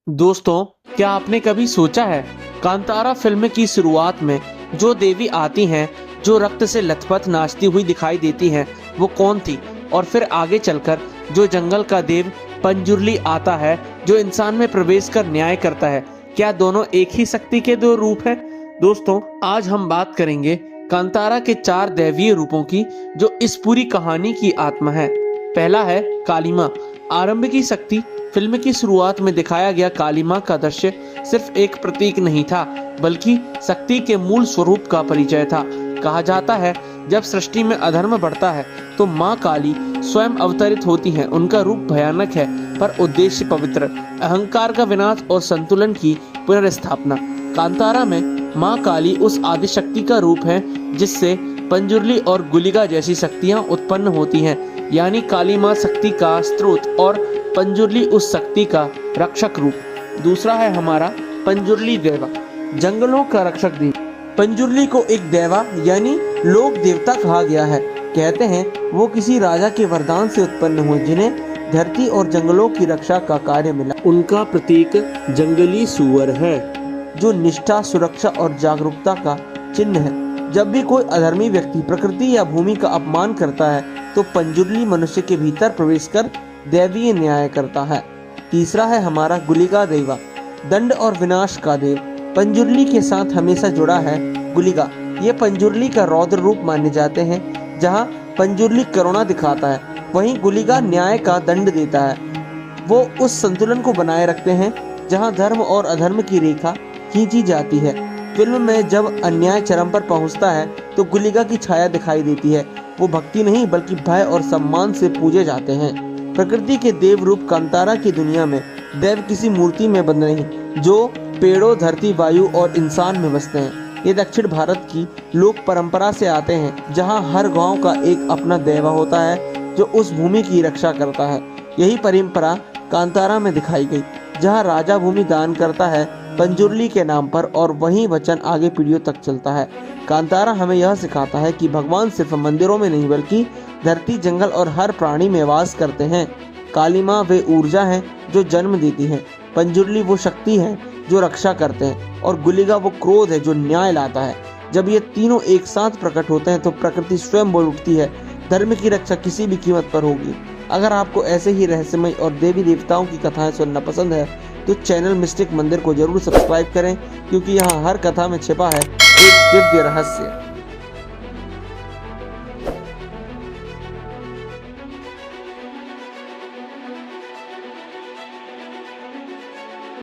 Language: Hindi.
दोस्तों, क्या आपने कभी सोचा है कांतारा फिल्म की शुरुआत में जो देवी आती हैं, जो रक्त से लथपथ नाचती हुई दिखाई देती हैं, वो कौन थी? और फिर आगे चलकर जो जंगल का देव पंजुर्ली आता है, जो इंसान में प्रवेश कर न्याय करता है, क्या दोनों एक ही शक्ति के दो रूप हैं? दोस्तों, आज हम बात करेंगे कांतारा के 4 दैवीय रूपों की, जो इस पूरी कहानी की आत्मा है। पहला है काली माँ, आरंभ की शक्ति। फिल्म की शुरुआत में दिखाया गया काली माँ का दृश्य सिर्फ एक प्रतीक नहीं था, बल्कि शक्ति के मूल स्वरूप का परिचय था। कहा जाता है, जब सृष्टि में अधर्म बढ़ता है तो माँ काली स्वयं अवतरित होती हैं। उनका रूप भयानक है, पर उद्देश्य पवित्र, अहंकार का विनाश और संतुलन की पुनर्स्थापना। कांतारा में माँ काली उस आदिशक्ति का रूप है जिससे पंजुर्ली और गुलिगा जैसी शक्तियाँ उत्पन्न होती हैं। यानी काली माँ शक्ति का स्रोत और पंजुर्ली उस शक्ति का रक्षक रूप। दूसरा है हमारा पंजुर्ली देवा, जंगलों का रक्षक देव। पंजुर्ली को एक देवा यानी लोक देवता कहा गया है। कहते हैं वो किसी राजा के वरदान से उत्पन्न हुए, जिन्हें धरती और जंगलों की रक्षा का कार्य मिला। उनका प्रतीक जंगली सुअर है, जो निष्ठा, सुरक्षा और जागरूकता का चिन्ह है। जब भी कोई अधर्मी व्यक्ति प्रकृति या भूमि का अपमान करता है तो पंजुर्ली मनुष्य के भीतर प्रवेश कर दैवीय न्याय करता है। तीसरा है हमारा गुलिगा देवा, दंड और विनाश का देव। पंजुर्ली के साथ हमेशा जुड़ा है गुलिगा। ये पंजुर्ली का रौद्र रूप माने जाते हैं। जहाँ पंजुर्ली करुणा दिखाता है, वहीं गुलिगा न्याय का दंड देता है। वो उस संतुलन को बनाए रखते हैं जहाँ धर्म और अधर्म की रेखा खींची जाती है। फिल्म में जब अन्याय चरम पर पहुंचता है तो गुलिगा की छाया दिखाई देती है। वो भक्ति नहीं बल्कि भय और सम्मान से पूजे जाते हैं। प्रकृति के देव रूप कांतारा की दुनिया में देव किसी मूर्ति में बंद नहीं, जो पेड़ों, धरती, वायु और इंसान में बसते हैं। ये दक्षिण भारत की लोक परंपरा से आते हैं, जहाँ हर गांव का एक अपना देवा होता है जो उस भूमि की रक्षा करता है। यही परंपरा कांतारा में दिखाई गई, जहाँ राजा भूमि दान करता है पंजुर्ली के नाम पर, और वही वचन आगे पीढ़ियों तक चलता है। कांतारा हमें यह सिखाता है कि भगवान सिर्फ मंदिरों में नहीं बल्कि धरती, जंगल और हर प्राणी में वास करते हैं। काली माँ वे ऊर्जा है जो जन्म देती है, पंजुर्ली वो शक्ति है जो रक्षा करते हैं, और गुलिगा वो क्रोध है जो न्याय लाता है। जब ये तीनों एक साथ प्रकट होते हैं तो प्रकृति स्वयं बोल उठती है, धर्म की रक्षा किसी भी कीमत पर होगी। अगर आपको ऐसे ही रहस्यमय और देवी देवताओं की कथाएं सुनना पसंद है तो चैनल मिस्टिक मंदिर को जरूर सब्सक्राइब करें, क्योंकि यहाँ हर कथा में छिपा है एक दिव्य रहस्य।